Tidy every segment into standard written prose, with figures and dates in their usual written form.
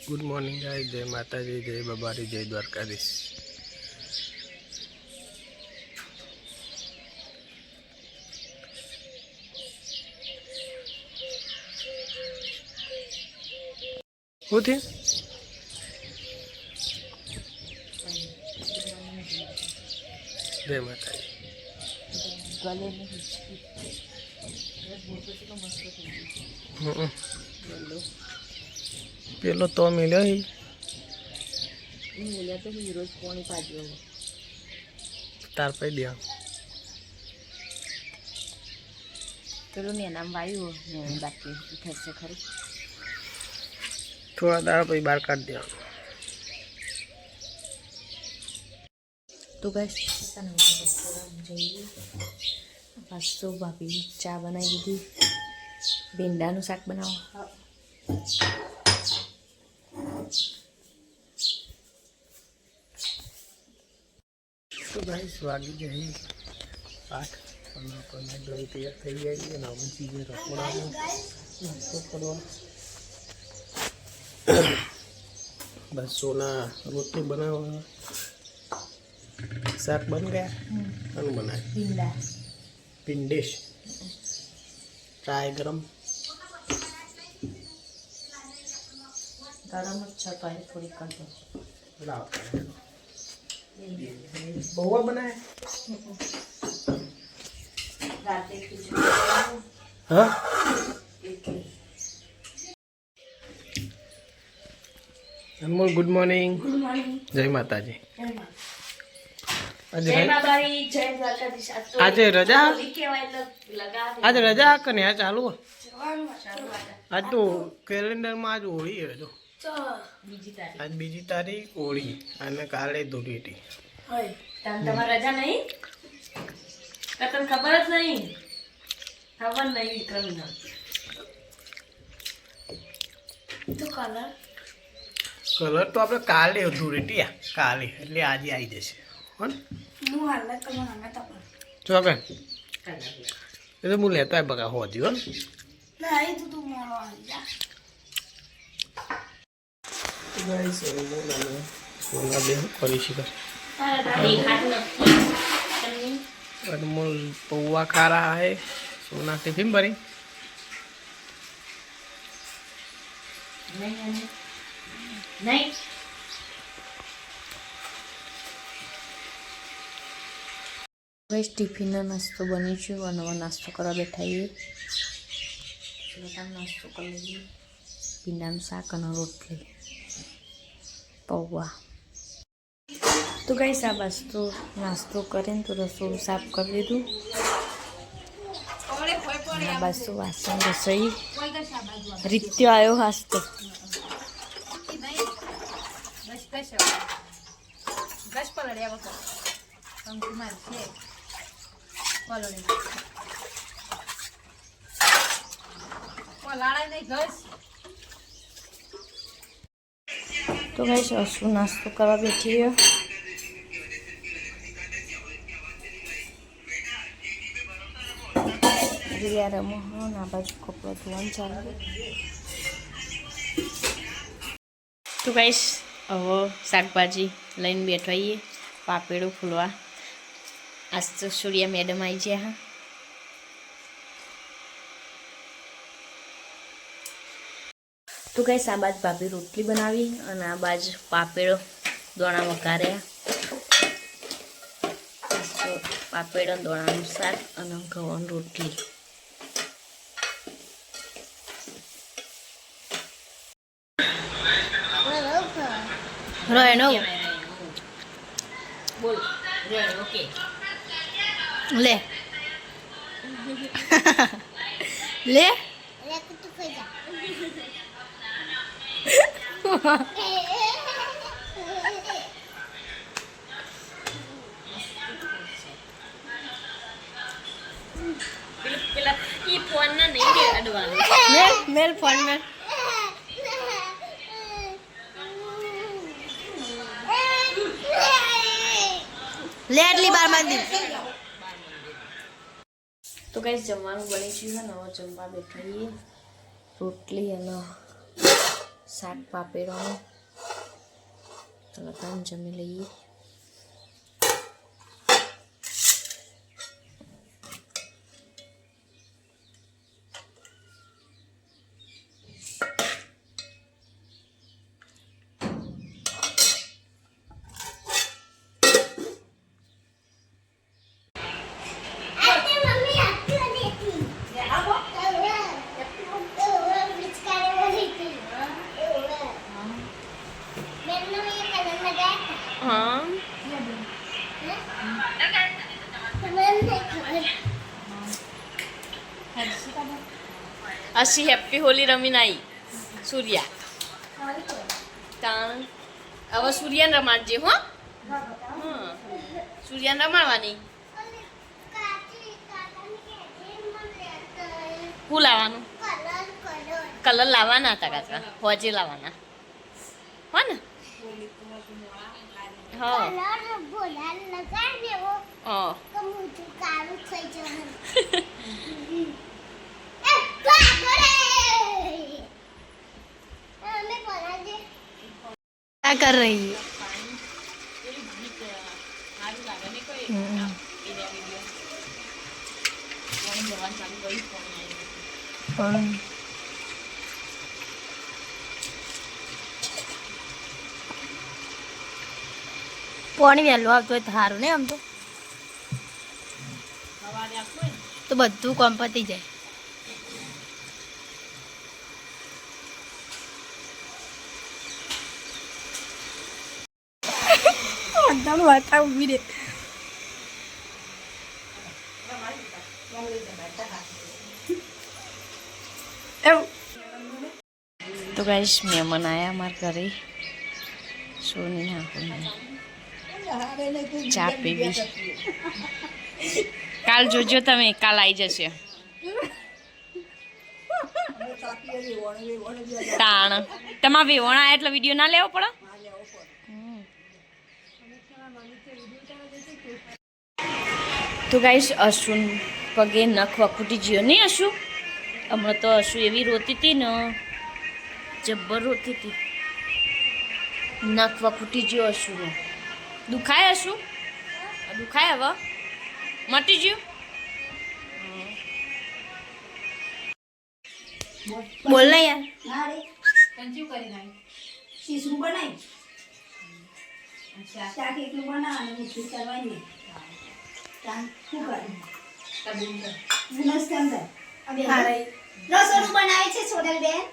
Good morning guys, जय माता जी, जय बाबारी, जय द्वारकाधीश। होते जय माता जी। पेलो तो मिले ही तो रोज पानी पाजो तार पे दिया पेलो ने नाम वायु ने बाकी ठसे खरी थोड़ा दाड़ पे बाहर काट दिया। तो गाइस बस तो भाभी चा बनाई दीदी भींडाનું શાક બનાવો। तो गाइस वागी गई 8 15 दो तैयार થઈ ગઈ છે ને અમે ચીજે રખોડામાં નાસ્તો કરવા बस सोना रोटी बनावा शाक बन गया कौन बनाए ભીંડા पिंडिश चाय गरम गरम अच्छा पानी थोड़ी कर दो बहुआ बनाए रात की हाँ अनमोल गुड मॉर्निंग जय माता जी आज रजा आज रजा कने आज चालू आज तो कैलेंडर में आज होली है जो आज बीजी तारीख होली અને કાલે ધૂળેટી હોય તમાર રજા નહીં તને ખબર જ નહીં વિક્રમના તો કલર તો આપણે કાલે ધૂળેટી કાલે એટલે આજે આવી જશે હો ને હું હાલત તમને તપર જો કે એ તો હું લેતા બગા હોજી હો ના એ તો તું મોરો આવી જા गाइस सोना दे करी शिकर अनमोल पौवा खा रहा है सोना टिफिन भरी नहीं गाइस टिफिन नास्तो बनी छू और नास्तो करवा बैठाइए नास्तो कर लीजिए भींडाનું શાક અને રોટલી पौवा। तो गाइस आ बस तो नास्तो करें तो रसोई साफ कर दीधु बस तो वासन रसोई रित्यो आयो हास तो तो गाइस अशु नास्तो करवा बैठी है रिया रमो ना बाजू कपड़ा धोवन चालू। तो गाइस अब शाकभाजी लईने बैठाइए पापेड़ू फूलवा आज तो सूर्या मैडम आई जाए। हाँ तो गाइस आ बाज भाभी रोटली बनावी और आ बाज पापेड़ो दोणा वघार्या तो पापेड़ा दोणानुं शाक और घऊनी रोटली। रोयनो बोल ओके ले ले फोन ना नहीं दे एडवांस मेल फोन में ले आटली बार मांदी। तो गाइस जमવાનું બની ગયું છે ને હવે જમવા બેઠીએ રોટલી અને શાક પાપેડોનું તરત જમી લઈએ. હા અસી હેપી હોલી રમીને આવી સૂર્યા તાણ હવે સૂર્યાને રમાડજે હો. હા સૂર્યાને રમાડવાની. શું લાવવાનું? કલર લાવવાના હતા કાકા, હોજે લાવવાના હો ને. હા क्या कर रही है? પાણી વહેલું આવતું હોય તો સારું ને. આમ તો બધું કામ પતી જાય. વાતા ઉભી રે. તો ગાઈસ મહેમાન આયા અમારા ઘરે. સોની ના ચા પીવી. કાલ જોજો તમે, કાલ આવી જશે તાણ. તમારે વેવણ એટલે વિડીયો ના લેવો પડે. તો ગાઈસ અશ્વિન પગે નખ વખૂટી ગયો નહીં અશુ. હમણાં તો અશુ એવી રોતી હતી ને, જબ્બર રોતી હતી. નખ વખૂટી ગયો અશુનો. દુખાય અશુ? દુખાય હવે? મટી ગયું? બોલ ને યાર. શીશું બનાવી શાક એકલું બનાવવાનું મીઠું કરવાની. રસોડું બનાવે છે સોનલબેન.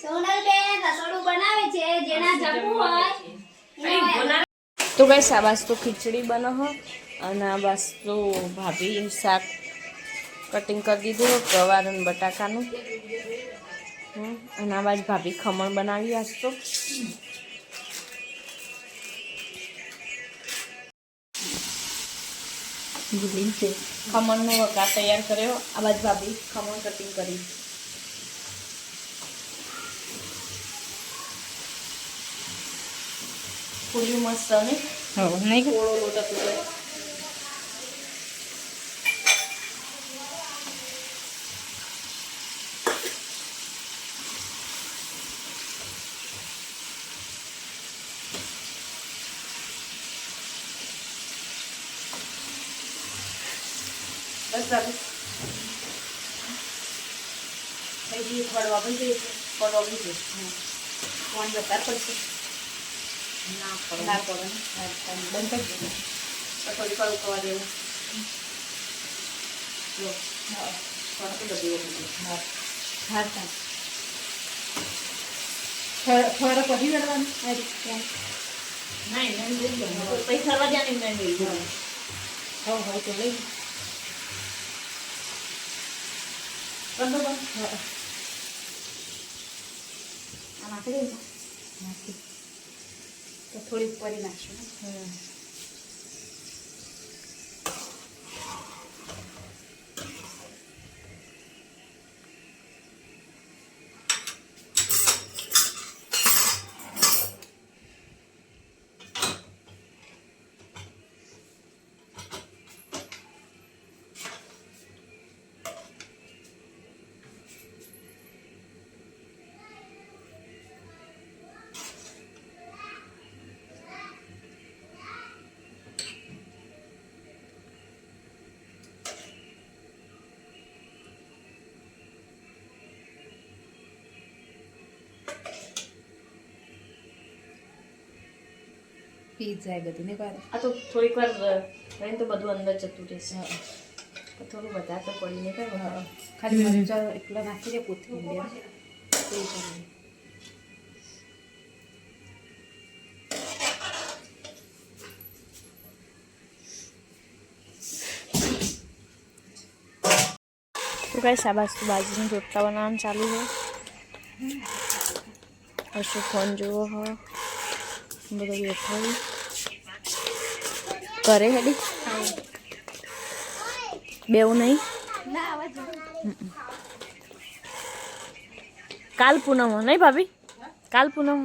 સોનલબેન રસોડું બનાવે છે. જેના જમવું હોય. તો ગાઈસ આ બાસ તો ખીચડી બનાવો અને આ બાસ તો ભાભી શાક કટિંગ કરી દીધું ગવાર અને બટાકાનું. અને આ બાજુ ભાભી ખમણ બનાવી આજ તો. ખમણનો વઘાર તૈયાર કર્યો. આ બાજુ ભાભી ખમણ કટિંગ કરી. પૂરી મસ્ત ને થોડો લોટ હતો. બસ ભાભી ભાઈ પડવા ભાઈ પડવા બી કોણ જતા પડશે. ના પડે બંધ કરી દેવું. થોડી કળ કરવા દેવું. થોડો પછી કરવાનું પૈસા ફરવા જાય ને હોય તો લઈ બંધ આ નાખી દઉં તો થોડીક કરી નાખશું. પી જાય બધું ને પાર આ તો થોડીક વાર રહીને તો બધું અંદર જતું રહેશે. થોડું વધારે તો પડી નહીં કરે. ખાલી મરચાં એકલા નાખી દે પોથી બે તો ગાઈસ આ બાજરીની રોટલા બનાવવાનું ચાલુ છે. અશુ ફોન જોવો હો બધો બેઠો કરે હેડી બેવું નહીં. કાલ પૂનમ નહીં ભાભી, કાલ પૂનમ.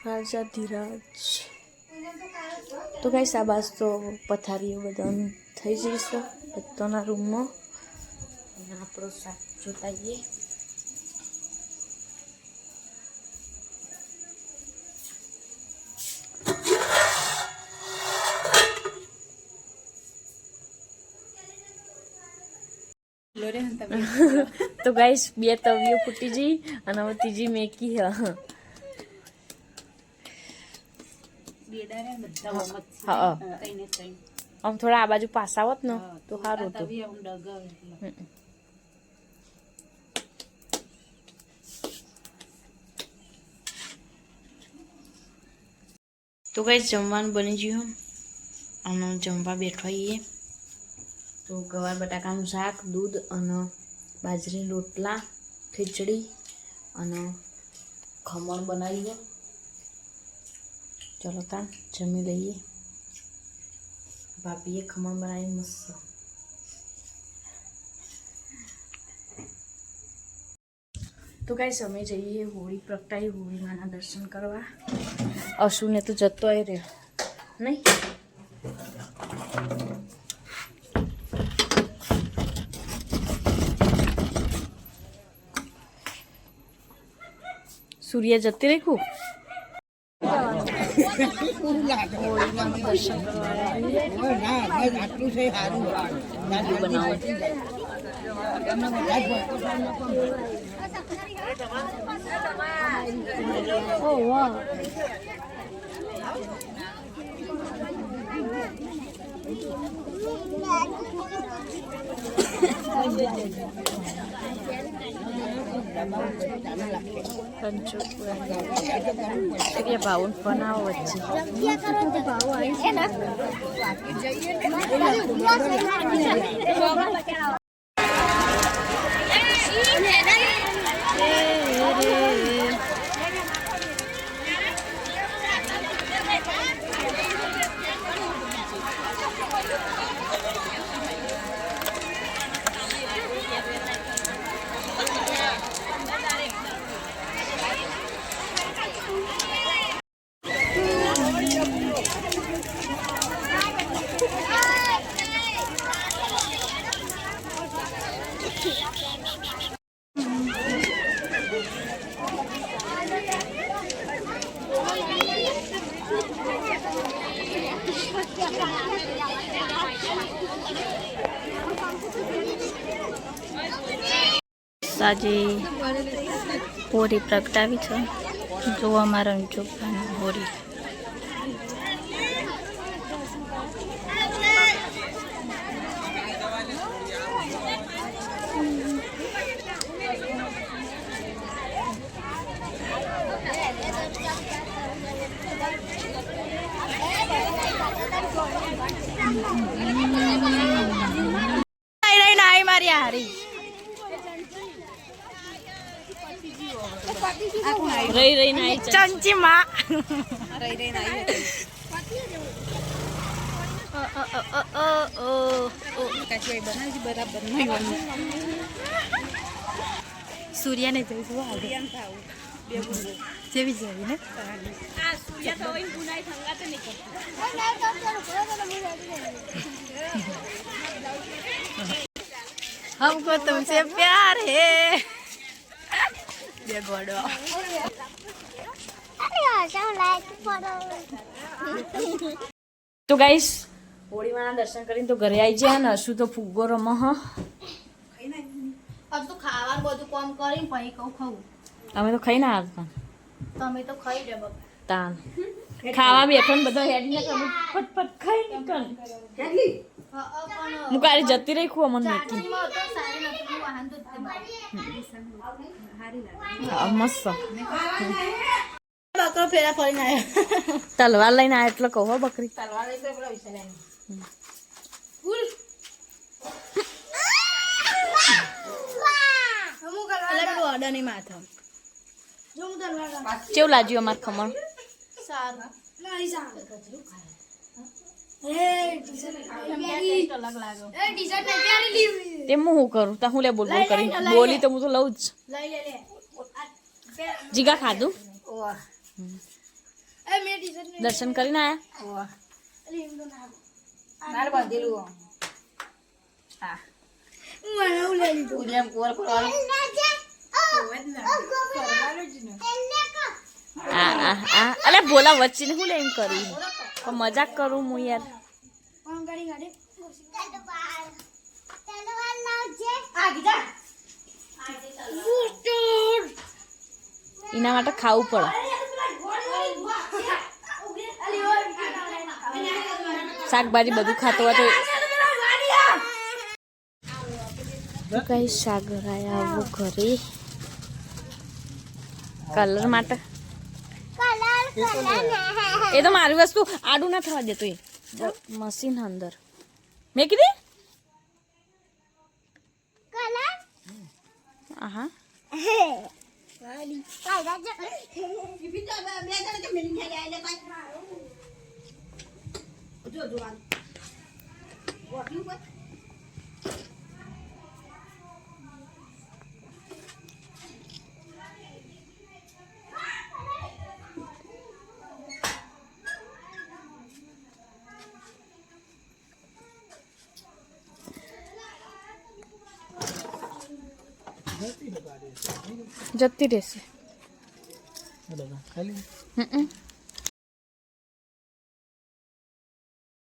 રાજા ધીરાજ તો ગાઈસ આ બાજુ તો પથારીઓ બધા થઈ જશે બધાના રૂમમાં. અને આપણો શાક જોતાઈએ. તો ગાઈસ 2 તવીઓ ફૂટી જઈ અને હવે ત્રીજી મેકી હ. હા આમ થોડા આ બાજુ પાસા હોત ને તો સારું હતું. તો ગાઈસ જમવાનું બની ગયું અને જમવા બેઠો આવીએ. તો ગવાર બટાકાનું શાક, દૂધ અને બાજરીના રોટલા, ખીચડી અને ખમણ બનાવીએ. ચલો તાન જમી લઈએ. ભાભીએ ખમણ બનાવી મસ્ત. તો ગાઈસ અમે જઈએ હોળી પ્રગટાવી હોળીમાના દર્શન કરવા. અશુને તો જતો રહ્યો નહીં. સૂર્ય જતી રહી ભાવ બનાવો વચ્ચે આજે હોળી પ્રગટાવી છે. જો અમારા રણછોડની હોળી. મારી હારી રહી રહી ના ચંચી માં રહી રહી ના બરાબર સૂર્યાને જઈશું જેવી જેવી ને हमको तुमसे प्यार है ये गोड़ो तो गाइस હોળીવાના દર્શન કરીને તો ઘરે આવી જાય ને હશું તો ફુગ્ગો રમો હ अब तो खावा બધું કામ કરી પછી કહું ખાવું અમે તો ખાઈને આવતા તમે તો ખાઈ લે બાપ તાન ખાવા બેઠો ને બધા હેડીને કરું ફટફટ ખાઈ નીકળ હું કાલે જતી રહી ખું અમને મેકી માં તો સારી નથી વાહન તો હા, મસ્ત બકરો ફેરા ફરીને આવ્યો તલવાર લઈને આ એટલે કહો બકરી તલવાર લઈ તો પેલા વિશે લઈને ઓર્ડર નહીં માથા જો હું તલવાર કેવું લાગ્યું અમાર ખમણ સારું નહીં સારું અલગ લાગ્યો તે હું શું કરું તા હું લે બોલ બોલ કરી બોલી તો હું તો લઉં જ લઈ લે લે જીગા ખાધું ઓવા એ મે ટીશર્ટ દર્શન કરીને આયા ઓવા અરે એમ તો ના માર બાંધેલું હા હું આવું લઈ લીધું ઉજમ કોર કોર અલે બોલા વચ્ચે ને હું લે એમ કરી પણ મજાક કરું હું યાર એના માટે ખાવું પડે શાકભાજી બધું ખાતો હોય તો કઈ સાગર આયા આવું ઘરે કલર માટે એ તો મારી વસ્તુ આડું ના થવા દેતું એ મશીન અંદર મેં કીધી આહા જતી રહેશે ખાલી હમ